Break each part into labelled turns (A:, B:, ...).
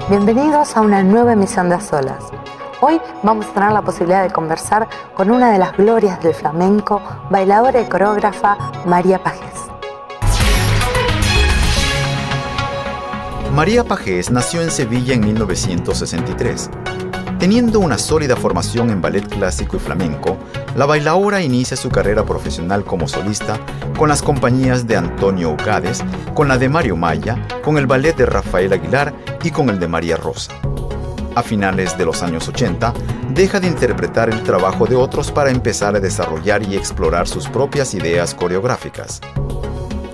A: Bienvenidos a una nueva emisión de A Solas. Hoy vamos a tener la posibilidad de conversar con una de las glorias del flamenco, bailadora y coreógrafa María Pagés.
B: María Pagés nació en Sevilla en 1963. Teniendo una sólida formación en ballet clásico y flamenco, la bailaora inicia su carrera profesional como solista con las compañías de Antonio Ugades, con la de Mario Maya, con el ballet de Rafael Aguilar y con el de María Rosa. A finales de los años 80, deja de interpretar el trabajo de otros para empezar a desarrollar y explorar sus propias ideas coreográficas.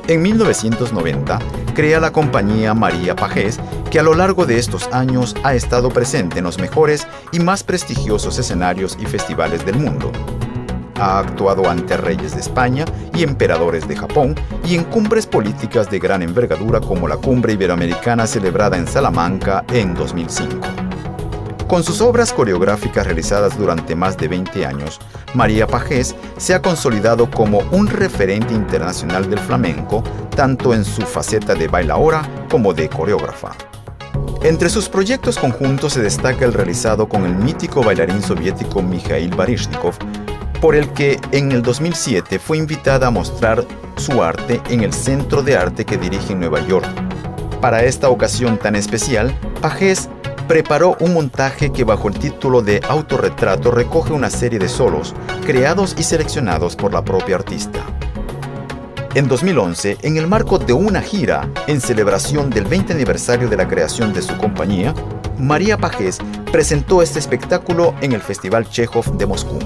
B: En 1990, crea la compañía María Pagés, que a lo largo de estos años ha estado presente en los mejores y más prestigiosos escenarios y festivales del mundo. Ha actuado ante reyes de España y emperadores de Japón y en cumbres políticas de gran envergadura como la Cumbre Iberoamericana celebrada en Salamanca en 2005. Con sus obras coreográficas realizadas durante más de 20 años, María Pagés se ha consolidado como un referente internacional del flamenco, tanto en su faceta de bailaora como de coreógrafa. Entre sus proyectos conjuntos se destaca el realizado con el mítico bailarín soviético Mikhail Baryshnikov, por el que en el 2007 fue invitada a mostrar su arte en el Centro de Arte que dirige en Nueva York. Para esta ocasión tan especial, Pagés preparó un montaje que bajo el título de Autorretrato recoge una serie de solos creados y seleccionados por la propia artista. En 2011, en el marco de una gira en celebración del 20 aniversario de la creación de su compañía, María Pagés presentó este espectáculo en el Festival Chekhov de Moscú.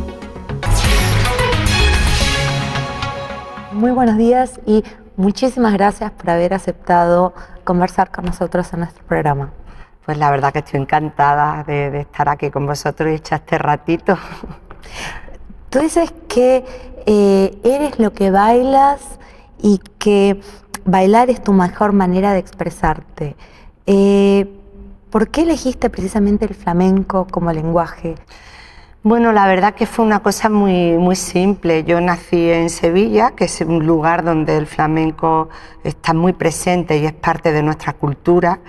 A: Muy buenos días y muchísimas gracias por haber aceptado conversar con nosotros en nuestro programa.
C: Pues la verdad que estoy encantada de estar aquí con vosotros y echar este ratito.
A: Tú dices que eres lo que bailas y que bailar es tu mejor manera de expresarte. ¿Por qué elegiste precisamente el flamenco como lenguaje?
C: Bueno, la verdad que fue una cosa muy simple. Yo nací en Sevilla, que es un lugar donde el flamenco está muy presente y es parte de nuestra cultura.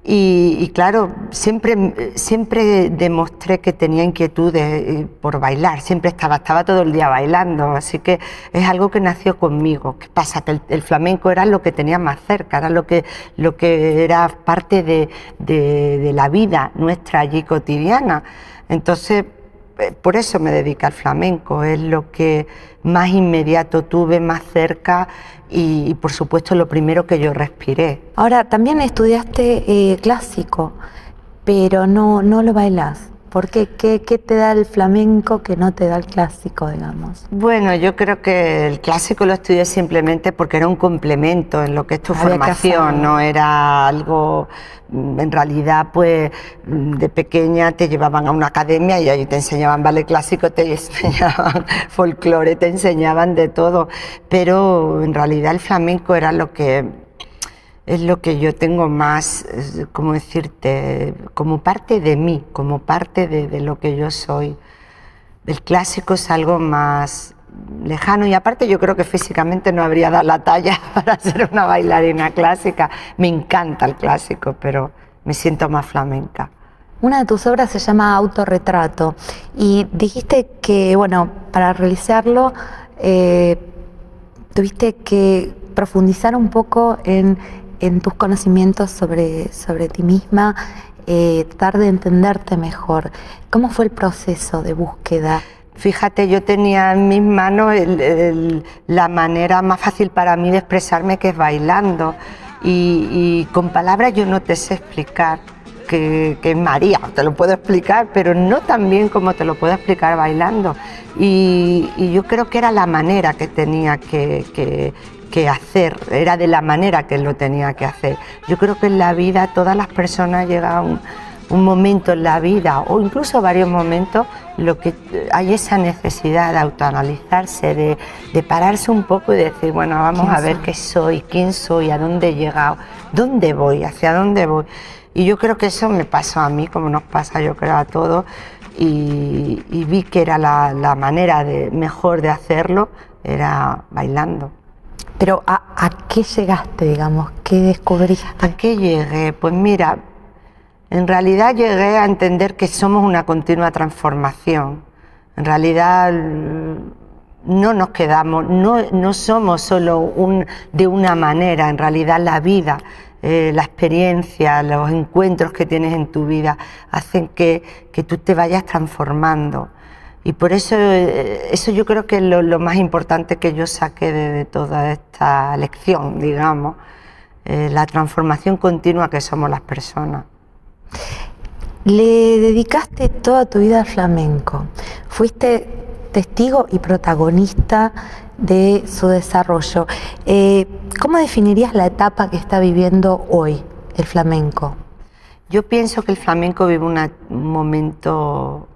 C: Y claro, siempre demostré que tenía inquietudes por bailar, siempre estaba todo el día bailando, así que es algo que nació conmigo. ¿Qué pasa? Que el flamenco era lo que tenía más cerca, era lo que era parte de la vida nuestra allí cotidiana. Entonces, por eso me dedico al flamenco, es lo que más inmediato tuve, más cerca y por supuesto lo primero que yo respiré.
A: Ahora, también estudiaste clásico, pero no lo bailás. ¿Por qué? ¿Qué te da el flamenco que no te da el clásico, digamos?
C: Bueno, yo creo que el clásico lo estudié simplemente porque era un complemento en lo que es tu formación, no era algo. En realidad, pues de pequeña te llevaban a una academia y ahí te enseñaban ballet clásico, te enseñaban folclore, te enseñaban de todo, pero en realidad el flamenco era es lo que yo tengo más, ¿cómo decirte?, como parte de mí, como parte de lo que yo soy. El clásico es algo más lejano y aparte yo creo que físicamente no habría dado la talla para ser una bailarina clásica. Me encanta el clásico, pero me siento más flamenca.
A: Una de tus obras se llama Autorretrato y dijiste que, bueno, para realizarlo tuviste que profundizar un poco en tus conocimientos sobre ti misma, tratar de entenderte mejor. ¿Cómo fue el proceso de búsqueda?
C: Fíjate, yo tenía en mis manos la manera más fácil para mí de expresarme, que es bailando. Y con palabras yo no te sé explicar que es María, te lo puedo explicar, pero no tan bien como te lo puedo explicar bailando. Y yo creo que era la manera que tenía que hacer, era de la manera que lo tenía que hacer. Yo creo que en la vida todas las personas llegan un momento en la vida o incluso varios momentos lo que hay esa necesidad de autoanalizarse, de pararse un poco y decir, bueno, vamos a ver qué soy, quién soy, a dónde he llegado, dónde voy, hacia dónde voy. Y yo creo que eso me pasó a mí, como nos pasa yo creo a todos, y vi que era la manera mejor de hacerlo, era bailando.
A: Pero ¿a qué llegaste, digamos? ¿Qué descubriste?
C: ¿A qué llegué? Pues mira, En realidad llegué a entender que somos una continua transformación. En realidad no nos quedamos, no somos solo de una manera, en realidad la vida, la experiencia, los encuentros que tienes en tu vida hacen que tú te vayas transformando. Y por eso, eso yo creo que es lo más importante que yo saqué de toda esta lección, digamos, la transformación continua que somos las personas.
A: Le dedicaste toda tu vida al flamenco, fuiste testigo y protagonista de su desarrollo. ¿Cómo definirías la etapa que está viviendo hoy el flamenco?
C: Yo pienso que el flamenco vive un momento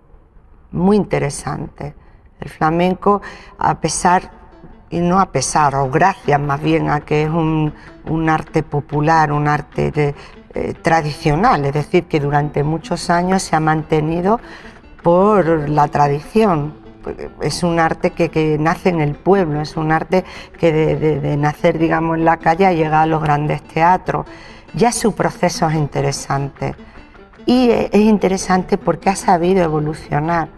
C: muy interesante. El flamenco, a pesar, y no a pesar, o gracias más bien a que es un arte popular, un arte tradicional, es decir, que durante muchos años se ha mantenido por la tradición. Es un arte que nace en el pueblo, es un arte que de nacer, digamos, en la calle ha llegado a los grandes teatros. Ya su proceso es interesante, y es interesante porque ha sabido evolucionar.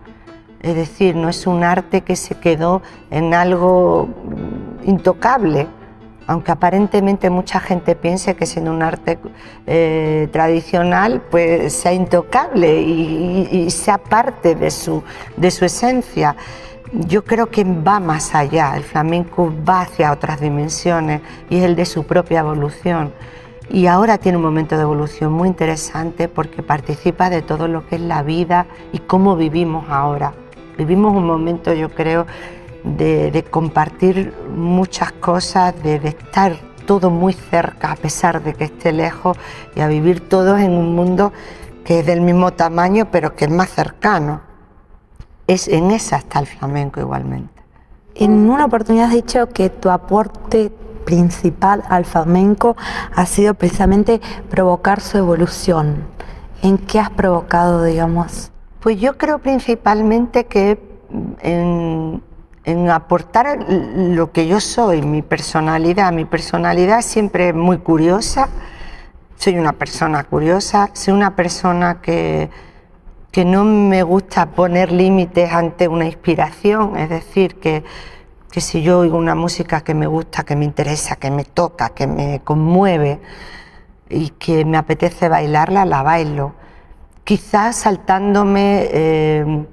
C: Es decir, no es un arte que se quedó en algo intocable, aunque aparentemente mucha gente piense que siendo un arte tradicional pues sea intocable y sea parte de su esencia. Yo creo que va más allá, el flamenco va hacia otras dimensiones y es el de su propia evolución. Y ahora tiene un momento de evolución muy interesante porque participa de todo lo que es la vida y cómo vivimos ahora. Vivimos un momento, yo creo, de compartir muchas cosas, de estar todo muy cerca a pesar de que esté lejos, y a vivir todos en un mundo que es del mismo tamaño pero que es más cercano. En esa está el flamenco igualmente.
A: En una oportunidad has dicho que tu aporte principal al flamenco ha sido precisamente provocar su evolución. ¿En qué has provocado, digamos?
C: Pues yo creo principalmente que en aportar lo que yo soy, mi personalidad. Mi personalidad es siempre muy curiosa, soy una persona curiosa, soy una persona que no me gusta poner límites ante una inspiración, es decir, que si yo oigo una música que me gusta, que me interesa, que me toca, que me conmueve y que me apetece bailarla, la bailo. Quizás saltándome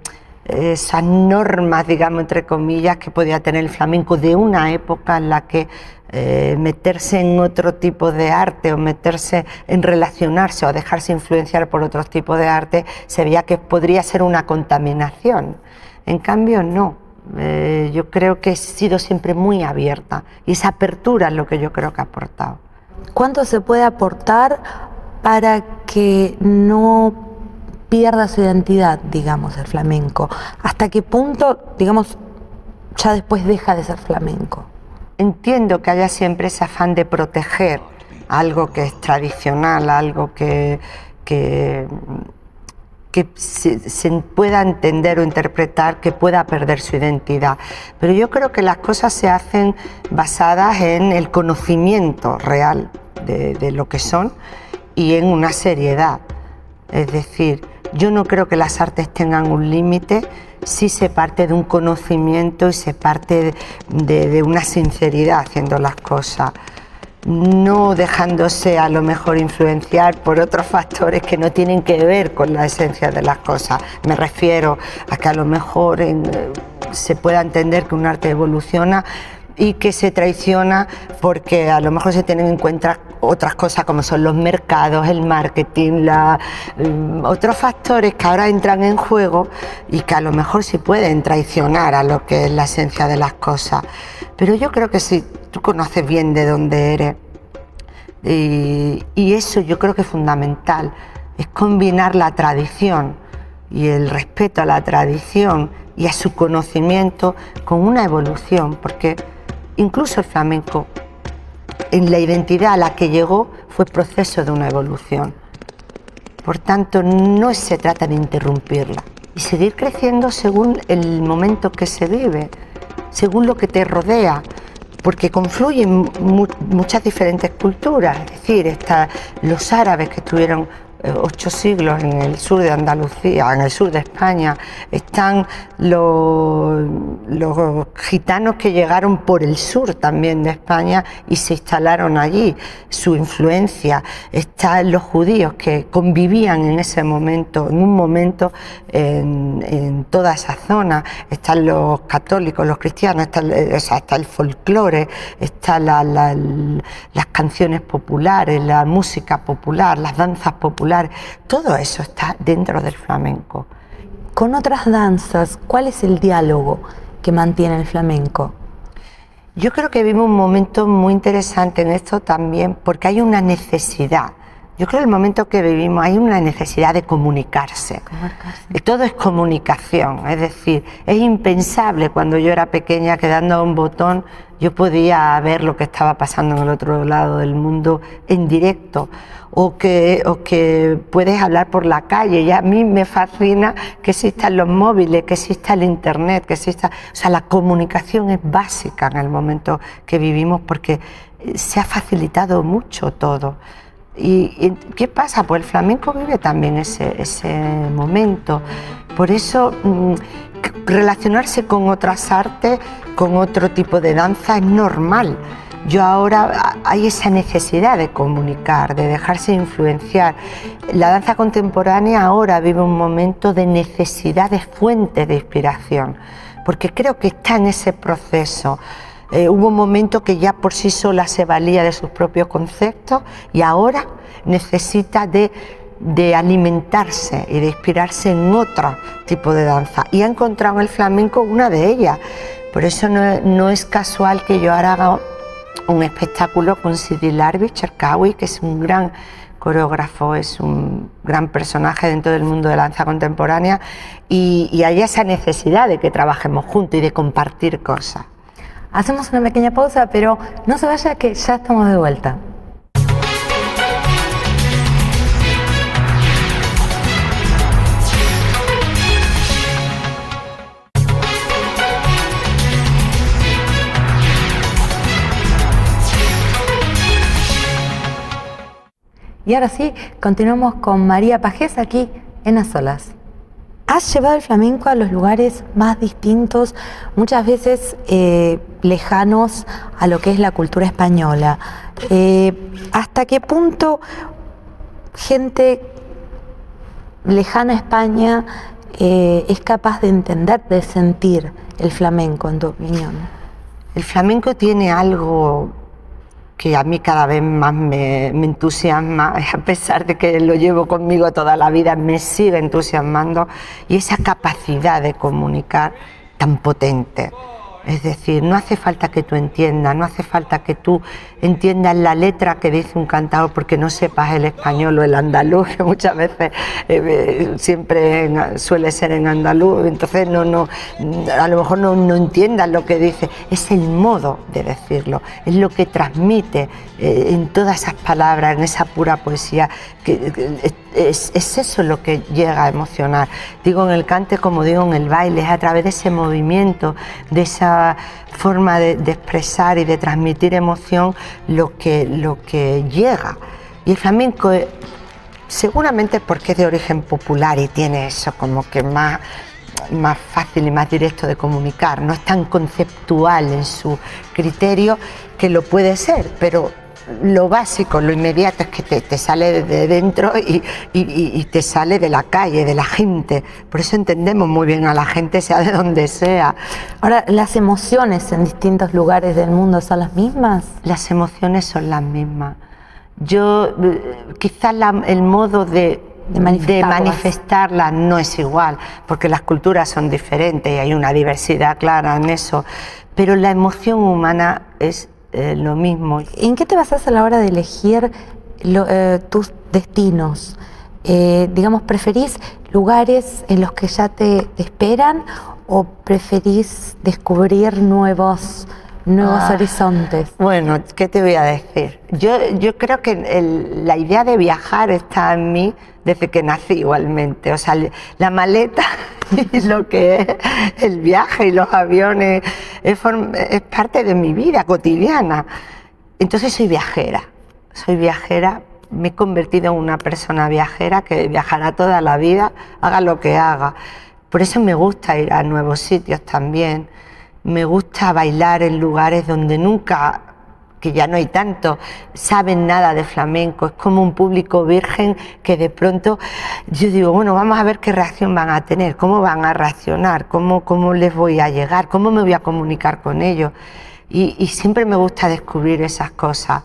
C: esas normas, digamos, entre comillas, que podía tener el flamenco de una época en la que meterse en otro tipo de arte o meterse en relacionarse o dejarse influenciar por otros tipos de arte, se veía que podría ser una contaminación. En cambio, no. Yo creo que he sido siempre muy abierta y esa apertura es lo que yo creo que ha aportado.
A: ¿Cuánto se puede aportar para que no pierda su identidad, digamos, el flamenco? ¿Hasta qué punto, digamos, ya después deja de ser flamenco?
C: Entiendo que haya siempre ese afán de proteger algo que es tradicional, algo que se pueda entender o interpretar, que pueda perder su identidad. Pero yo creo que las cosas se hacen basadas en el conocimiento real de lo que son y en una seriedad. Es decir, yo no creo que las artes tengan un límite si se parte de un conocimiento y se parte de una sinceridad haciendo las cosas, no dejándose a lo mejor influenciar por otros factores que no tienen que ver con la esencia de las cosas. Me refiero a que a lo mejor se pueda entender que un arte evoluciona y que se traiciona porque a lo mejor se tienen en cuenta otras cosas como son los mercados, el marketing, otros factores que ahora entran en juego y que a lo mejor sí pueden traicionar a lo que es la esencia de las cosas. Pero yo creo que si tú conoces bien de dónde eres, y eso yo creo que es fundamental, es combinar la tradición y el respeto a la tradición y a su conocimiento con una evolución, porque incluso el flamenco, en la identidad a la que llegó, fue proceso de una evolución. Por tanto, no se trata de interrumpirla y seguir creciendo según el momento que se vive, según lo que te rodea, porque confluyen muchas diferentes culturas. Es decir, los árabes que estuvieron 8 siglos en el sur de Andalucía, en el sur de España. Están los gitanos que llegaron por el sur también de España y se instalaron allí, su influencia. Están los judíos que convivían en ese momento, en un momento en toda esa zona. Están los católicos, los cristianos, está el folclore, están las canciones populares, la música popular, las danzas populares. Todo eso está dentro del flamenco.
A: Con otras danzas, ¿cuál es el diálogo que mantiene el flamenco?
C: Yo creo que vivimos un momento muy interesante en esto también, porque hay una necesidad. Yo creo que el momento que vivimos hay una necesidad de comunicarse. Y todo es comunicación, es decir, es impensable cuando yo era pequeña que dando a un botón yo podía ver lo que estaba pasando en el otro lado del mundo en directo, o que puedes hablar por la calle. Y a mí me fascina que existan los móviles, que exista el internet, que exista... O sea, la comunicación es básica en el momento que vivimos porque se ha facilitado mucho todo. ¿Y qué pasa? Pues el flamenco vive también ese momento. Por eso relacionarse con otras artes, con otro tipo de danza es normal. Yo ahora hay esa necesidad de comunicar, de dejarse influenciar. La danza contemporánea ahora vive un momento de necesidad de fuentes de inspiración, porque creo que está en ese proceso. Hubo un momento que ya por sí sola se valía de sus propios conceptos y ahora necesita de alimentarse y de inspirarse en otro tipo de danza. Y ha encontrado en el flamenco una de ellas. Por eso no es casual que yo ahora haga un espectáculo con Sidi Larbi Cherkaoui, que es un gran coreógrafo, es un gran personaje dentro del mundo de la danza contemporánea, y hay esa necesidad de que trabajemos juntos y de compartir cosas.
A: Hacemos una pequeña pausa, pero no se vaya que ya estamos de vuelta. Y ahora sí, continuamos con María Pajés aquí en A Solas. Has llevado el flamenco a los lugares más distintos, muchas veces lejanos a lo que es la cultura española. ¿Hasta qué punto gente lejana a España es capaz de entender, de sentir el flamenco, en tu opinión?
C: El flamenco tiene algo que a mí cada vez más me entusiasma, a pesar de que lo llevo conmigo toda la vida, me sigue entusiasmando, y esa capacidad de comunicar tan potente. Es decir, no hace falta que tú entiendas, no hace falta que tú entiendas la letra que dice un cantador porque no sepas el español o el andaluz, que muchas veces siempre suele ser en andaluz, entonces a lo mejor no entiendas lo que dice. Es el modo de decirlo, es lo que transmite en todas esas palabras, en esa pura poesía, es eso lo que llega a emocionar. Digo en el cante como digo en el baile, es a través de ese movimiento, de esa forma de expresar y de transmitir emoción lo que llega. Y el flamenco, seguramente porque es de origen popular y tiene eso como que más fácil y más directo de comunicar, no es tan conceptual en su criterio, que lo puede ser, pero lo básico, lo inmediato es que te sale de dentro y te sale de la calle, de la gente. Por eso entendemos muy bien a la gente, sea de donde sea.
A: Ahora, ¿las emociones en distintos lugares del mundo son las mismas?
C: Las emociones son las mismas. Quizás el modo de manifestarlas no es igual, porque las culturas son diferentes y hay una diversidad clara en eso, pero la emoción humana es lo mismo.
A: ¿En qué te basas a la hora de elegir tus destinos? Digamos, ¿preferís lugares en los que ya te esperan o preferís descubrir nuevos horizontes?
C: Bueno, ¿qué te voy a decir? Yo creo que la idea de viajar está en mí desde que nací igualmente. O sea, la maleta y lo que es el viaje y los aviones es parte de mi vida cotidiana. Entonces soy viajera me he convertido en una persona viajera que viajará toda la vida, haga lo que haga. Por eso me gusta ir a nuevos sitios también. Me gusta bailar en lugares donde nunca, que ya no hay tanto, saben nada de flamenco. Es como un público virgen que de pronto yo digo, bueno, vamos a ver qué reacción van a tener, cómo van a reaccionar, cómo les voy a llegar, cómo me voy a comunicar con ellos. Y siempre me gusta descubrir esas cosas.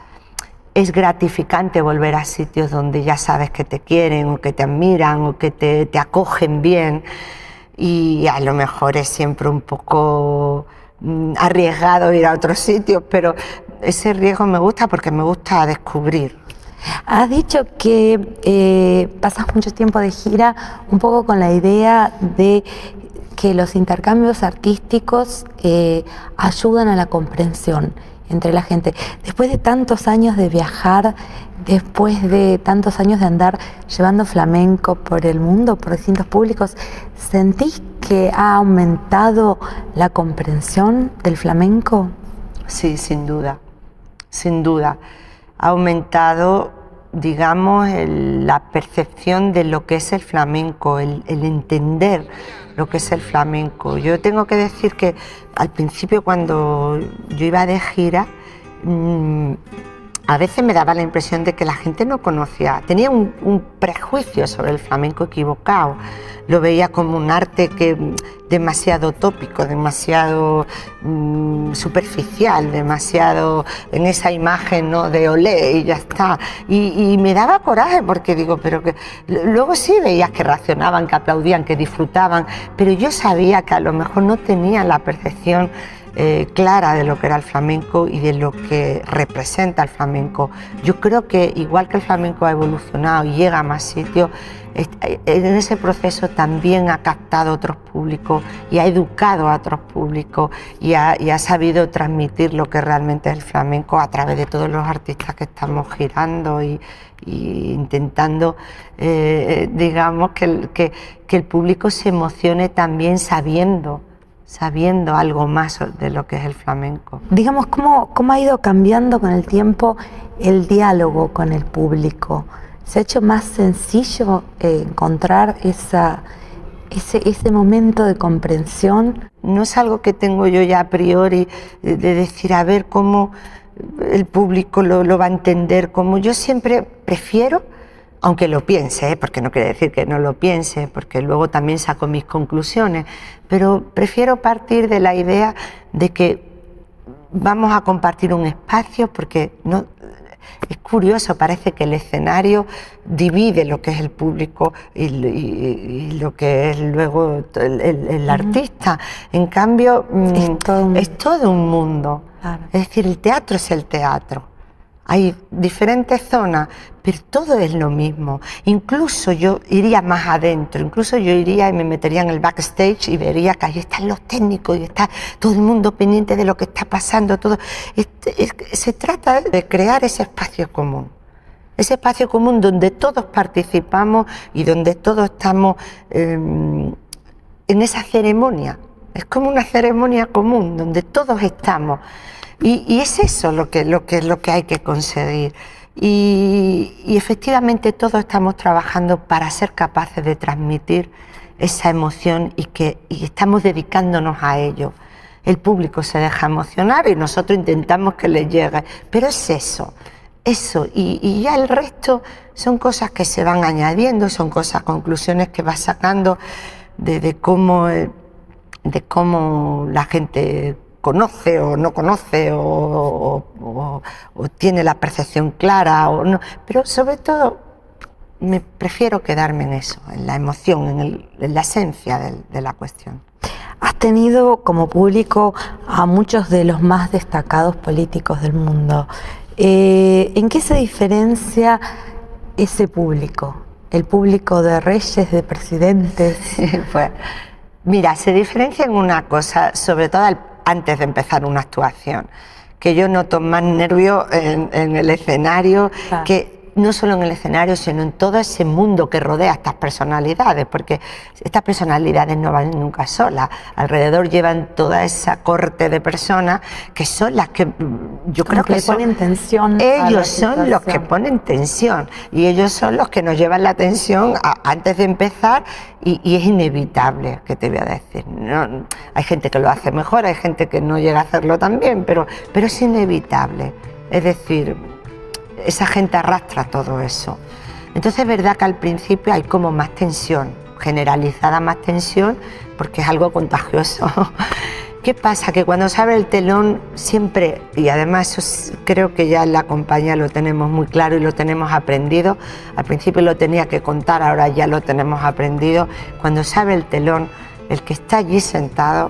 C: Es gratificante volver a sitios donde ya sabes que te quieren o que te admiran o que te acogen bien, y a lo mejor es siempre un poco arriesgado ir a otros sitios, pero ese riesgo me gusta porque me gusta descubrir.
A: Has dicho que pasas mucho tiempo de gira un poco con la idea de que los intercambios artísticos ayudan a la comprensión entre la gente. Después de tantos años de viajar, después de tantos años de andar llevando flamenco por el mundo, por distintos públicos, ¿sentís que ha aumentado la comprensión del flamenco?
C: Sí, sin duda, sin duda. Ha aumentado, digamos, la percepción de lo que es el flamenco, el entender lo que es el flamenco. Yo tengo que decir que al principio, cuando yo iba de gira, a veces me daba la impresión de que la gente no conocía, tenía un prejuicio sobre el flamenco equivocado. Lo veía como un arte demasiado tópico, demasiado superficial, demasiado en esa imagen, ¿no?, de olé y ya está. Y me daba coraje porque digo, pero que luego sí veías que reaccionaban, que aplaudían, que disfrutaban, pero yo sabía que a lo mejor no tenían la percepción clara de lo que era el flamenco y de lo que representa el flamenco. Yo creo que igual que el flamenco ha evolucionado y llega a más sitios, en ese proceso también ha captado otros públicos y ha educado a otros públicos y ha sabido transmitir lo que realmente es el flamenco a través de todos los artistas que estamos girando y intentando, digamos, que el público se emocione también sabiendo algo más de lo que es el flamenco.
A: Digamos, ¿cómo ha ido cambiando con el tiempo el diálogo con el público? ¿Se ha hecho más sencillo encontrar ese momento de comprensión?
C: No es algo que tengo yo ya a priori de decir, a ver cómo el público lo va a entender. Como yo siempre prefiero, aunque lo piense, porque no quiere decir que no lo piense, porque luego también saco mis conclusiones, pero prefiero partir de la idea de que vamos a compartir un espacio, porque no, es curioso, parece que el escenario divide lo que es el público y lo que es luego el artista. En cambio, es todo un mundo. Claro. Es decir, el teatro es el teatro. Hay diferentes zonas, pero todo es lo mismo. Incluso yo iría más adentro, incluso yo iría y me metería en el backstage y vería que ahí están los técnicos y está todo el mundo pendiente de lo que está pasando. Todo. Se trata de crear ese espacio común donde todos participamos y donde todos estamos en esa ceremonia. Es como una ceremonia común donde todos estamos. Y es eso lo que hay que conseguir. Y efectivamente todos estamos trabajando para ser capaces de transmitir esa emoción y estamos dedicándonos a ello. El público se deja emocionar y nosotros intentamos que le llegue. Pero es eso. Y ya el resto son cosas que se van añadiendo, son conclusiones que vas sacando de cómo la gente conoce o no conoce o tiene la percepción clara o no, pero sobre todo me prefiero quedarme en eso, en la emoción, en la esencia de la cuestión.
A: Has tenido como público a muchos de los más destacados políticos del mundo. ¿En qué se diferencia ese público? ¿El público de reyes, de presidentes?
C: Pues, mira, se diferencia en una cosa, sobre todo antes de empezar una actuación, que yo noto más nervio en el escenario, claro, que no solo en el escenario, sino en todo ese mundo que rodea a estas personalidades, porque estas personalidades no van nunca solas, alrededor llevan toda esa corte de personas que son las que yo creo que
A: ponen tensión.
C: Ellos son los que ponen tensión y ellos son los que nos llevan la tensión antes de empezar y es inevitable, que te voy a decir. No, hay gente que lo hace mejor, hay gente que no llega a hacerlo tan bien, pero es inevitable. Es decir, esa gente arrastra todo eso. Entonces es verdad que al principio hay como más tensión, generalizada más tensión, porque es algo contagioso. ¿Qué pasa? Que cuando se abre el telón siempre, y además eso creo que ya en la compañía lo tenemos muy claro y lo tenemos aprendido, al principio lo tenía que contar, ahora ya lo tenemos aprendido, cuando se abre el telón, el que está allí sentado,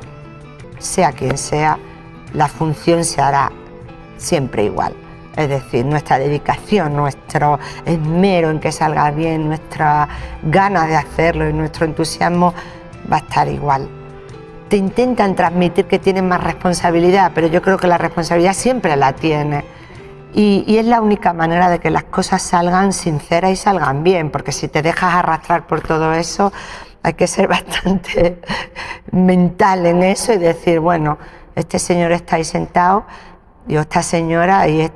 C: sea quien sea, la función se hará siempre igual. Es decir, nuestra dedicación, nuestro esmero en que salga bien, nuestra ganas de hacerlo y nuestro entusiasmo va a estar igual. Te intentan transmitir que tienes más responsabilidad, pero yo creo que la responsabilidad siempre la tienes. Y es la única manera de que las cosas salgan sinceras y salgan bien, porque si te dejas arrastrar por todo eso, hay que ser bastante mental en eso y decir, bueno, este señor está ahí sentado y esta señora y es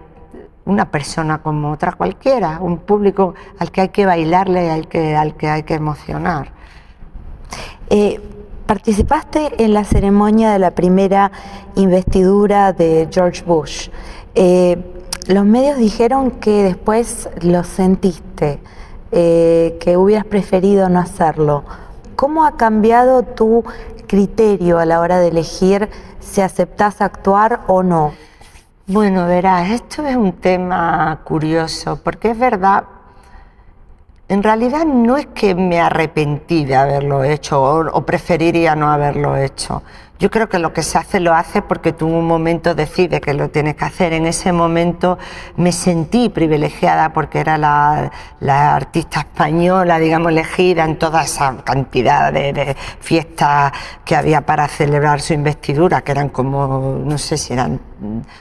C: una persona como otra cualquiera, un público al que hay que bailarle, al que hay que emocionar.
A: Participaste en la ceremonia de la primera investidura de George Bush. Los medios dijeron que después lo sentiste, que hubieras preferido no hacerlo. ¿Cómo ha cambiado tu criterio a la hora de elegir si aceptás actuar o no?
C: Bueno, verás, esto es un tema curioso, porque es verdad, en realidad no es que me arrepentí de haberlo hecho o preferiría no haberlo hecho. Yo creo que lo que se hace lo hace porque tú en un momento decides que lo tienes que hacer. En ese momento me sentí privilegiada porque era la artista española, digamos, elegida en toda esa cantidad de fiestas que había para celebrar su investidura, que eran como, no sé si eran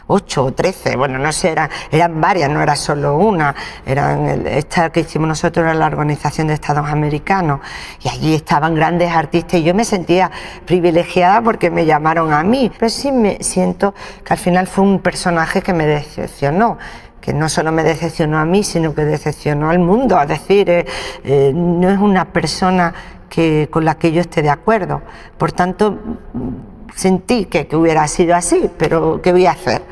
C: 8 o 13, bueno, no sé, eran varias, no era solo una. Esta que hicimos nosotros era la Organización de Estados Americanos y allí estaban grandes artistas y yo me sentía privilegiada porque me llamaron a mí, pero sí me siento que al final fue un personaje que me decepcionó, que no solo me decepcionó a mí, sino que decepcionó al mundo, es decir, no es una persona con la que yo esté de acuerdo, por tanto sentí que hubiera sido así, pero ¿qué voy a hacer?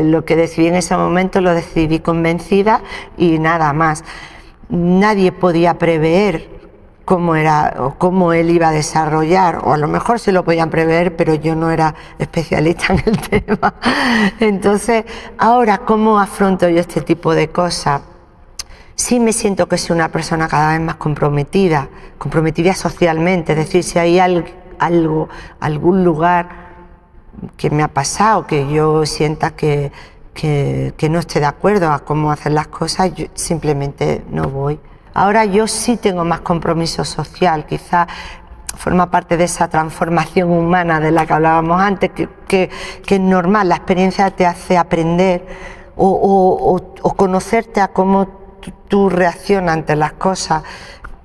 C: Lo que decidí en ese momento lo decidí convencida y nada más. Nadie podía prever cómo era o cómo él iba a desarrollar, o a lo mejor se lo podían prever, pero yo no era especialista en el tema. Entonces, ahora, ¿cómo afronto yo este tipo de cosas? Sí me siento que soy una persona cada vez más comprometida socialmente, es decir, si hay algún lugar que me ha pasado, que yo sienta que no esté de acuerdo a cómo hacer las cosas, yo simplemente no voy. Ahora yo sí tengo más compromiso social, quizás forma parte de esa transformación humana de la que hablábamos antes, que es normal, la experiencia te hace aprender o conocerte a cómo tú reaccionas ante las cosas.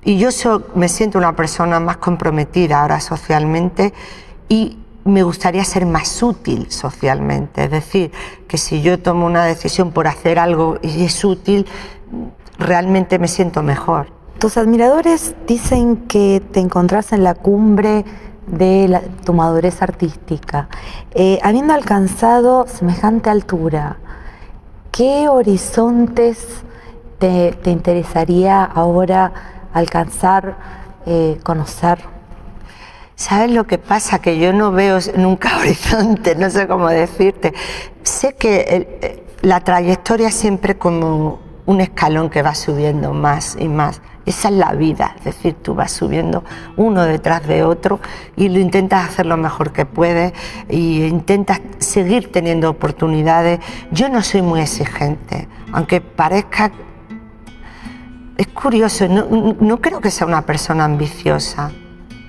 C: Y yo me siento una persona más comprometida ahora socialmente y me gustaría ser más útil socialmente, es decir, que si yo tomo una decisión por hacer algo y es útil, realmente me siento mejor.
A: Tus admiradores dicen que te encontrás en la cumbre de tu madurez artística. Habiendo alcanzado semejante altura, ¿qué horizontes te interesaría ahora alcanzar, conocer?
C: ¿Sabes lo que pasa? Que yo no veo nunca horizonte, no sé cómo decirte. Sé que la trayectoria es siempre como un escalón que va subiendo más y más. Esa es la vida, es decir, tú vas subiendo uno detrás de otro y lo intentas hacer lo mejor que puedes y intentas seguir teniendo oportunidades. Yo no soy muy exigente, aunque parezca... Es curioso, no creo que sea una persona ambiciosa.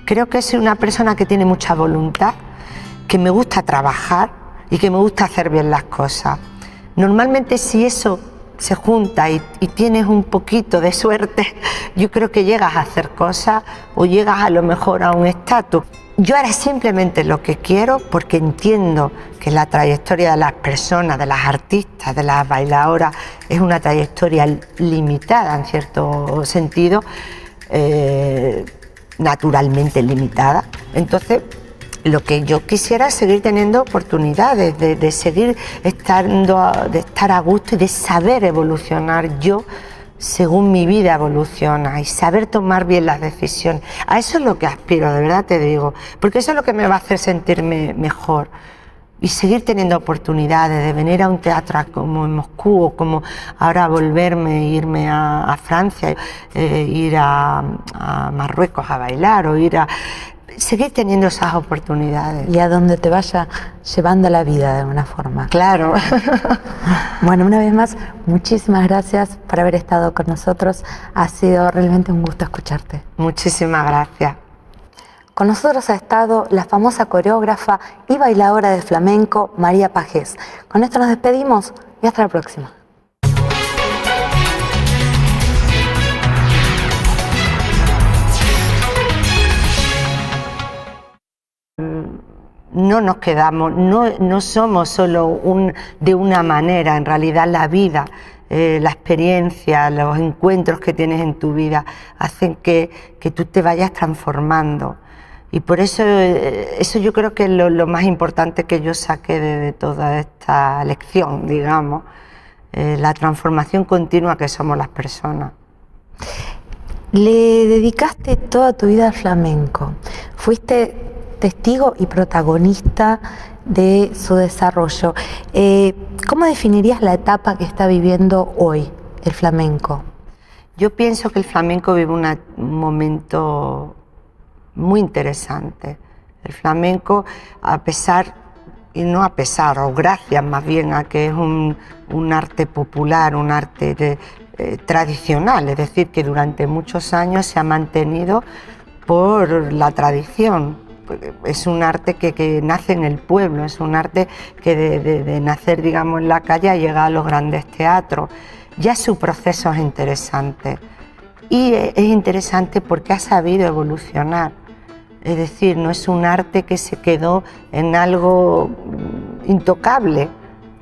C: Creo que soy una persona que tiene mucha voluntad, que me gusta trabajar y que me gusta hacer bien las cosas. Normalmente si eso se junta y tienes un poquito de suerte, yo creo que llegas a hacer cosas o llegas a lo mejor a un estatus. Yo ahora simplemente lo que quiero, porque entiendo que la trayectoria de las personas, de las artistas, de las bailadoras, es una trayectoria limitada en cierto sentido, naturalmente limitada. Entonces, lo que yo quisiera es seguir teniendo oportunidades de seguir de estar a gusto y de saber evolucionar yo según mi vida evoluciona y saber tomar bien las decisiones. A eso es lo que aspiro, de verdad te digo, porque eso es lo que me va a hacer sentirme mejor y seguir teniendo oportunidades de venir a un teatro como en Moscú o como ahora volverme, irme a Francia, ir a Marruecos a bailar o ir a... seguir teniendo esas oportunidades.
A: Y a donde te vaya llevando la vida de alguna forma.
C: Claro.
A: Bueno, una vez más, muchísimas gracias por haber estado con nosotros. Ha sido realmente un gusto escucharte.
C: Muchísimas gracias.
A: Con nosotros ha estado la famosa coreógrafa y bailadora de flamenco, María Pajés. Con esto nos despedimos y hasta la próxima.
C: No nos quedamos, no somos solo de una manera, en realidad la vida, la experiencia, los encuentros que tienes en tu vida hacen que tú te vayas transformando. Y por eso, yo creo que es lo más importante que yo saqué de toda esta lección, digamos, la transformación continua que somos las personas.
A: Le dedicaste toda tu vida al flamenco, fuiste testigo y protagonista de su desarrollo. ¿Cómo definirías la etapa que está viviendo hoy el flamenco?
C: Yo pienso que el flamenco vive un momento muy interesante. El flamenco, o gracias más bien a que es un arte popular, un arte tradicional, es decir, que durante muchos años se ha mantenido por la tradición. Es un arte que nace en el pueblo, es un arte que de nacer, digamos, en la calle llega a los grandes teatros. Ya su proceso es interesante y es interesante porque ha sabido evolucionar. Es decir, no es un arte que se quedó en algo intocable,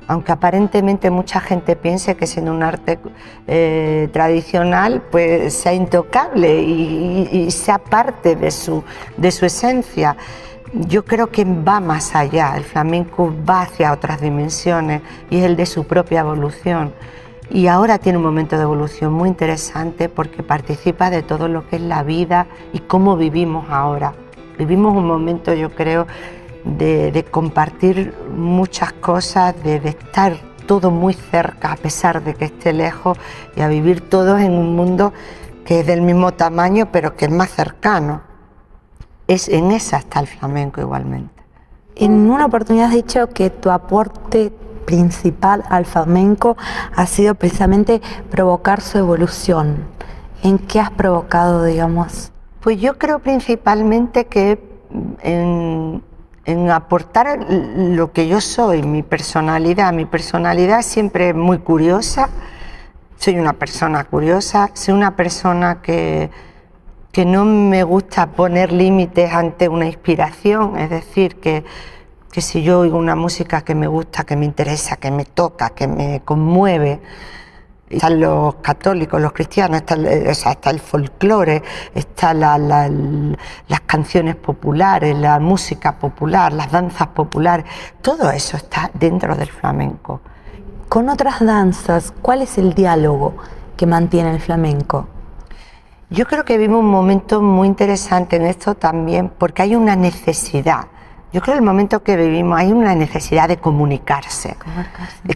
C: aunque aparentemente mucha gente piense que siendo un arte tradicional pues sea intocable y sea parte de su esencia. Yo creo que va más allá, el flamenco va hacia otras dimensiones y es el de su propia evolución. Y ahora tiene un momento de evolución muy interesante porque participa de todo lo que es la vida y cómo vivimos ahora. Vivimos un momento, yo creo, de compartir muchas cosas, de estar todo muy cerca a pesar de que esté lejos y a vivir todos en un mundo que es del mismo tamaño pero que es más cercano. En esa está el flamenco igualmente.
A: En una oportunidad has dicho que tu aporte principal al flamenco ha sido precisamente provocar su evolución. ¿En qué has provocado, digamos?
C: Pues yo creo principalmente que en aportar lo que yo soy, mi personalidad. Mi personalidad es siempre muy curiosa, soy una persona curiosa, soy una persona que no me gusta poner límites ante una inspiración, es decir, que si yo oigo una música que me gusta, que me interesa, que me toca, que me conmueve, están los católicos, los cristianos, está el folclore, están las canciones populares, la música popular, las danzas populares, todo eso está dentro del flamenco.
A: Con otras danzas, ¿cuál es el diálogo que mantiene el flamenco?
C: Yo creo que vivimos un momento muy interesante en esto también porque hay una necesidad. Yo creo que en el momento que vivimos hay una necesidad de comunicarse.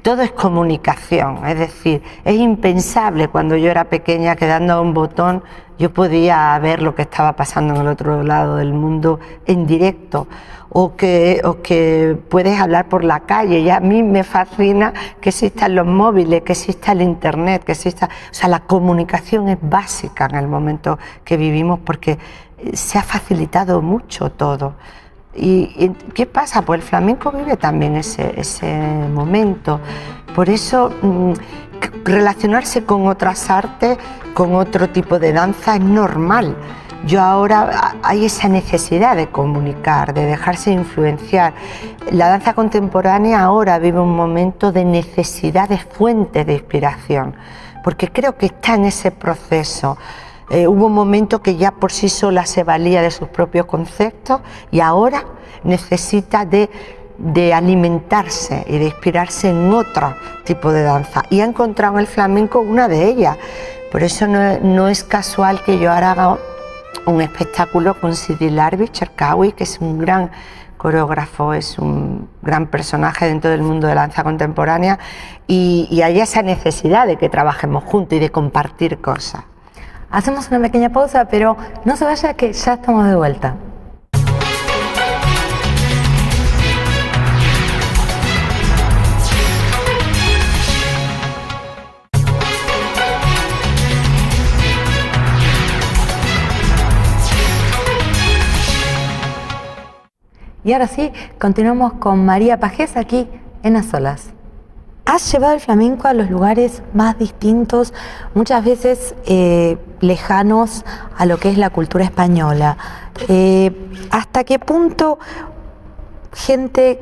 C: Todo es comunicación, es decir, es impensable cuando yo era pequeña que dando a un botón yo podía ver lo que estaba pasando en el otro lado del mundo en directo o que puedes hablar por la calle. Y a mí me fascina que existan los móviles, que exista el internet, que exista... O sea, la comunicación es básica en el momento que vivimos porque se ha facilitado mucho todo. ¿Y qué pasa? Pues el flamenco vive también ese momento. Por eso relacionarse con otras artes, con otro tipo de danza es normal. Yo ahora hay esa necesidad de comunicar, de dejarse influenciar. La danza contemporánea ahora vive un momento de necesidad de fuentes de inspiración, porque creo que está en ese proceso. Hubo un momento que ya por sí sola se valía de sus propios conceptos y ahora necesita de alimentarse y de inspirarse en otro tipo de danza. Y ha encontrado en el flamenco una de ellas. Por eso no es casual que yo ahora haga un espectáculo con Sidi Larbi Cherkaoui, que es un gran coreógrafo, es un gran personaje dentro del mundo de la danza contemporánea, y hay esa necesidad de que trabajemos juntos y de compartir cosas.
A: Hacemos una pequeña pausa, pero no se vaya que ya estamos de vuelta. Y ahora sí, continuamos con María Pajés aquí en A Solas. Has llevado el flamenco a los lugares más distintos, muchas veces lejanos a lo que es la cultura española. ¿Hasta qué punto gente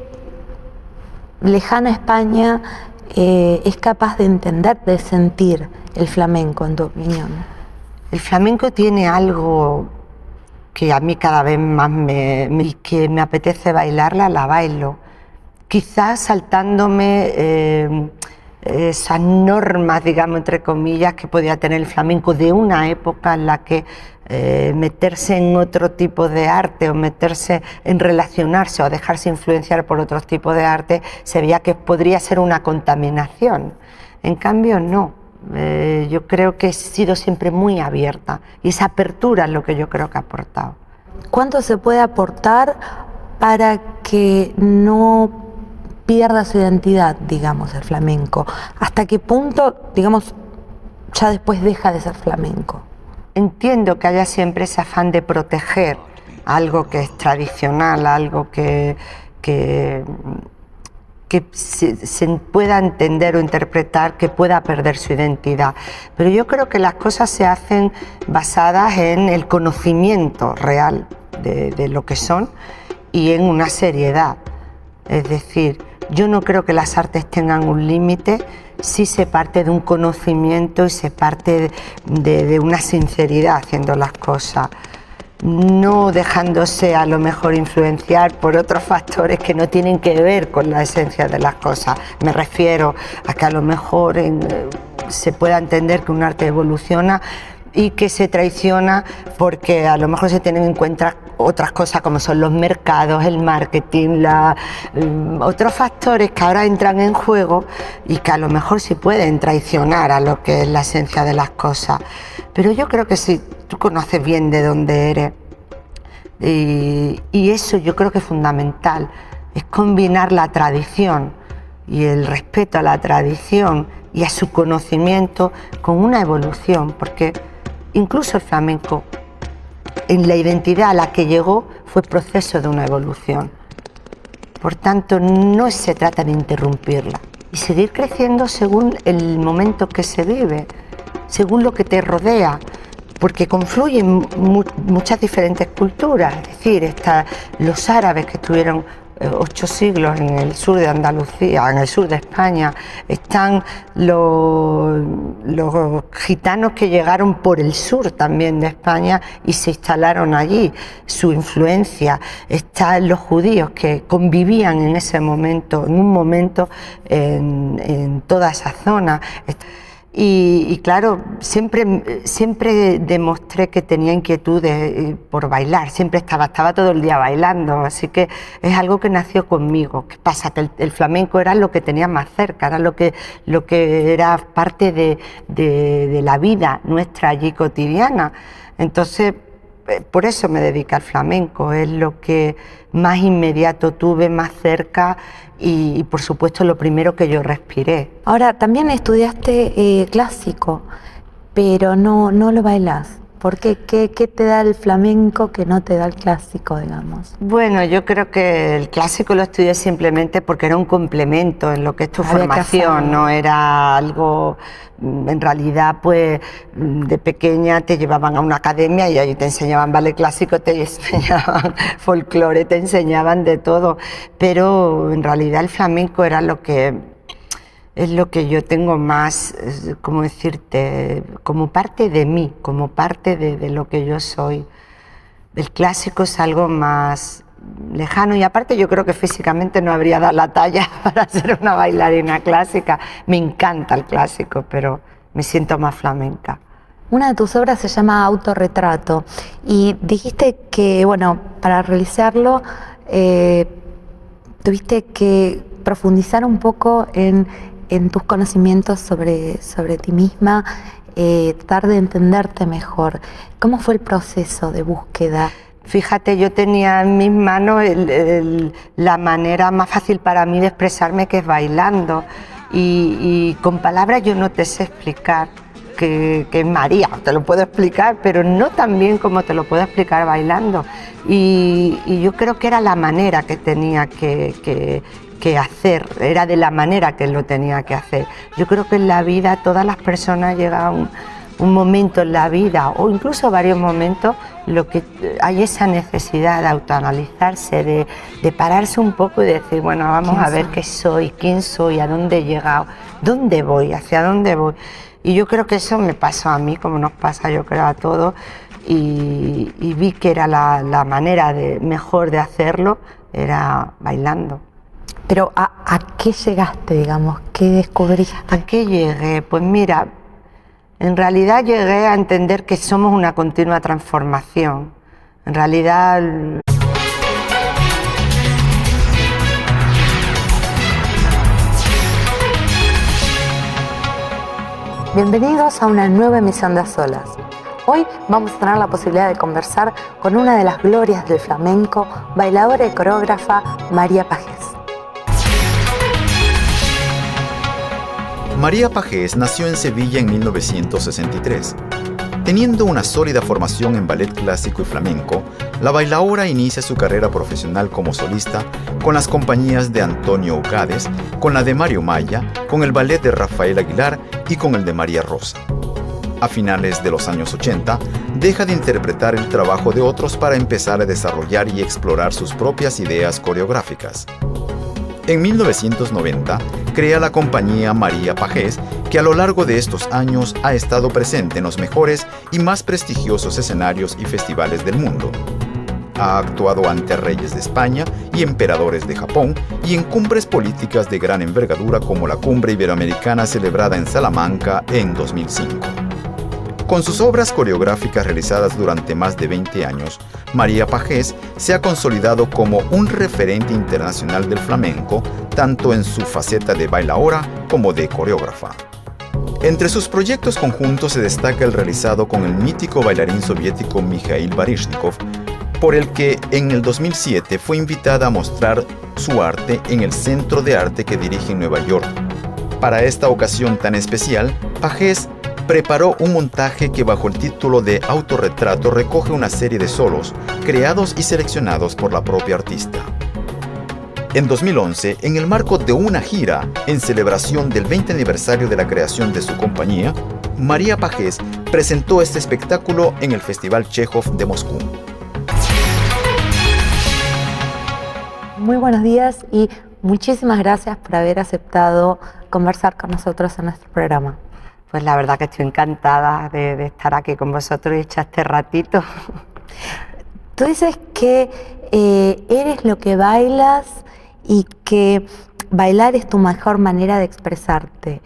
A: lejana a España es capaz de entender, de sentir el flamenco, en tu opinión?
C: El flamenco tiene algo que a mí cada vez más que me apetece bailarla, la bailo. Quizás saltándome esas normas, digamos, entre comillas, que podía tener el flamenco de una época en la que meterse en otro tipo de arte o meterse en relacionarse o dejarse influenciar por otros tipos de arte, se veía que podría ser una contaminación. En cambio, no. Yo creo que he sido siempre muy abierta y esa apertura es lo que yo creo que ha aportado.
A: ¿Cuánto se puede aportar para que no pierda su identidad, digamos, el flamenco? ¿Hasta qué punto, digamos, ya después deja de ser flamenco?
C: Entiendo que haya siempre ese afán de proteger algo que es tradicional, algo que se pueda entender o interpretar, que pueda perder su identidad. Pero yo creo que las cosas se hacen basadas en el conocimiento real de lo que son y en una seriedad. Es decir, yo no creo que las artes tengan un límite si se parte de un conocimiento y se parte de una sinceridad haciendo las cosas, no dejándose a lo mejor influenciar por otros factores que no tienen que ver con la esencia de las cosas. Me refiero a que a lo mejor se pueda entender que un arte evoluciona y que se traiciona porque a lo mejor se tienen en cuenta otras cosas como son los mercados, el marketing, otros factores que ahora entran en juego y que a lo mejor sí pueden traicionar a lo que es la esencia de las cosas. Pero yo creo que si tú conoces bien de dónde eres, y eso yo creo que es fundamental, es combinar la tradición y el respeto a la tradición y a su conocimiento con una evolución, porque incluso el flamenco, en la identidad a la que llegó, fue proceso de una evolución. Por tanto, no se trata de interrumpirla y seguir creciendo según el momento que se vive, según lo que te rodea, porque confluyen muchas diferentes culturas. Es decir, están los árabes que estuvieron 8 siglos en el sur de Andalucía, en el sur de España, están los gitanos que llegaron por el sur también de España y se instalaron allí, su influencia, están los judíos que convivían en ese momento, en un momento en toda esa zona. Y claro, siempre demostré que tenía inquietudes por bailar, siempre estaba todo el día bailando, así que es algo que nació conmigo. ¿Qué pasa? Que el flamenco era lo que tenía más cerca, era lo que era parte de la vida nuestra allí cotidiana. Entonces, por eso me dedico al flamenco, es lo que más inmediato tuve, más cerca y por supuesto lo primero que yo respiré.
A: Ahora, también estudiaste clásico, pero no lo bailás. ¿Por qué? ¿Qué te da el flamenco que no te da el clásico, digamos?
C: Bueno, yo creo que el clásico lo estudié simplemente porque era un complemento en lo que es tu formación, no era algo, en realidad, pues de pequeña te llevaban a una academia y ahí te enseñaban ballet clásico, te enseñaban folclore, te enseñaban de todo, pero en realidad el flamenco era lo que es lo que yo tengo más, ¿cómo decirte?, como parte de mí, como parte de lo que yo soy. El clásico es algo más lejano y aparte yo creo que físicamente no habría dado la talla para ser una bailarina clásica. Me encanta el clásico, pero me siento más flamenca.
A: Una de tus obras se llama Autorretrato y dijiste que, bueno, para realizarlo tuviste que profundizar un poco en tus conocimientos sobre ti misma, tratar de entenderte mejor. ¿Cómo fue el proceso de búsqueda?
C: Fíjate, yo tenía en mis manos la manera más fácil para mí de expresarme, que es bailando. Y con palabras yo no te sé explicar que es María, te lo puedo explicar, pero no tan bien como te lo puedo explicar bailando. Y yo creo que era la manera que tenía que hacer, era de la manera que lo tenía que hacer. Yo creo que en la vida todas las personas llegan un momento en la vida o incluso varios momentos lo que hay esa necesidad de autoanalizarse, de pararse un poco y decir, bueno, vamos a ver qué soy, quién soy, a dónde he llegado, dónde voy, hacia dónde voy. Y yo creo que eso me pasó a mí, como nos pasa yo creo a todos, y vi que era la manera mejor de hacerlo, era bailando.
A: Pero ¿a qué llegaste, digamos? ¿Qué descubriste?
C: ¿A qué llegué? Pues mira, en realidad llegué a entender que somos una continua transformación. En realidad...
A: Bienvenidos a una nueva emisión de A Solas. Hoy vamos a tener la posibilidad de conversar con una de las glorias del flamenco, bailadora y coreógrafa María Pagés.
B: María Pagés nació en Sevilla en 1963. Teniendo una sólida formación en ballet clásico y flamenco, la bailaora inicia su carrera profesional como solista con las compañías de Antonio Ucades, con la de Mario Maya, con el ballet de Rafael Aguilar y con el de María Rosa. A finales de los años 80, deja de interpretar el trabajo de otros para empezar a desarrollar y explorar sus propias ideas coreográficas. En 1990, crea la compañía María Pagés, que a lo largo de estos años ha estado presente en los mejores y más prestigiosos escenarios y festivales del mundo. Ha actuado ante reyes de España y emperadores de Japón y en cumbres políticas de gran envergadura como la Cumbre Iberoamericana celebrada en Salamanca en 2005. Con sus obras coreográficas realizadas durante más de 20 años, María Pagés se ha consolidado como un referente internacional del flamenco, tanto en su faceta de bailaora como de coreógrafa. Entre sus proyectos conjuntos se destaca el realizado con el mítico bailarín soviético Mikhail Baryshnikov, por el que en el 2007 fue invitada a mostrar su arte en el Centro de Arte que dirige en Nueva York. Para esta ocasión tan especial, Pagés preparó un montaje que bajo el título de Autorretrato recoge una serie de solos creados y seleccionados por la propia artista. En 2011, en el marco de una gira en celebración del 20 aniversario de la creación de su compañía, María Pagés presentó este espectáculo en el Festival Chekhov de Moscú.
A: Muy buenos días y muchísimas gracias por haber aceptado conversar con nosotros en nuestro programa.
C: Pues la verdad que estoy encantada de estar aquí con vosotros y echar este ratito.
A: Tú dices que eres lo que bailas y que bailar es tu mejor manera de expresarte.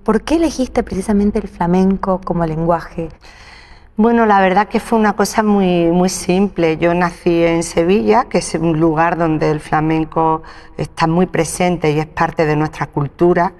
A: ¿Por qué elegiste precisamente el flamenco como lenguaje?
C: Bueno, la verdad que fue una cosa muy simple. Yo nací en Sevilla, que es un lugar donde el flamenco está muy presente y es parte de nuestra cultura.